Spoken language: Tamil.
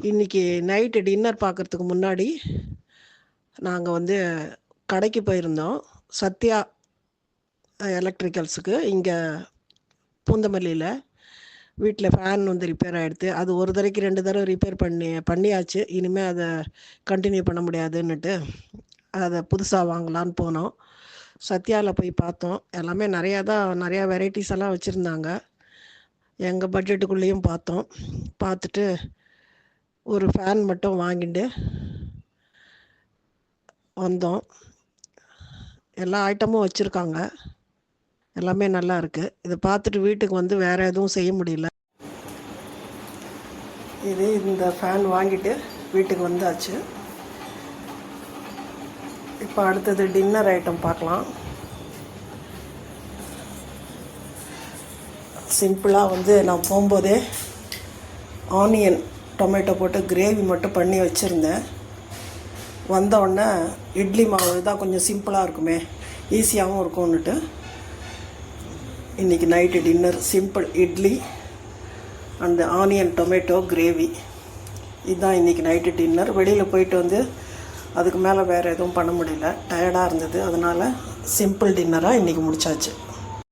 இன்றைக்கி நைட்டு டின்னர் பார்க்குறதுக்கு முன்னாடி நாங்கள் வந்து கடைக்கு போயிருந்தோம். சத்யா எலக்ட்ரிக்கல்ஸுக்கு இங்கே பூந்தமல்லியில். வீட்டில் ஃபேன் வந்து ரிப்பேர் ஆகிடுது. அது ஒரு தடவைக்கு 2 தடவை ரிப்பேர் பண்ணியாச்சு. இனிமேல் அதை கண்டினியூ பண்ண முடியாதுன்னுட்டு அதை புதுசாக வாங்கலான்னு போனோம். சத்யாவில் போய் பார்த்தோம். எல்லாமே நிறையா வெரைட்டிஸ் எல்லாம் வச்சுருந்தாங்க. எங்கள் பட்ஜெட்டுக்குள்ளேயும் பார்த்தோம். பார்த்துட்டு ஒரு ஃபேன் மட்டும் வாங்கிட்டு வந்தோம். எல்லா ஐட்டமும் வச்சுருக்காங்க. எல்லாமே நல்லா இருக்குது. இதை பார்த்துட்டு வீட்டுக்கு வந்து வேறு எதுவும் செய்ய முடியல. இந்த ஃபேன் வாங்கிட்டு வீட்டுக்கு வந்தாச்சு. இப்போ அடுத்தது டின்னர் ஐட்டம் பார்க்கலாம். சிம்பிளாக வந்து நான் போகும்போதே ஆனியன் டொமேட்டோ போட்டு கிரேவி மட்டும் பண்ணி வச்சுருந்தேன். வந்தவுடனே இட்லி மாவு தான் கொஞ்சம் சிம்பிளாக இருக்குமே, ஈஸியாகவும் இருக்கும்னுட்டு இன்றைக்கி நைட்டு டின்னர் சிம்பிள் இட்லி அந்த ஆனியன் டொமேட்டோ கிரேவி. இதுதான் இன்றைக்கி நைட்டு டின்னர். வெளியில் போயிட்டு வந்து அதுக்கு மேலே வேறு எதுவும் பண்ண முடியல, டயர்டாக இருந்தது. அதனால் சிம்பிள் டின்னராக இன்றைக்கி முடித்தாச்சு.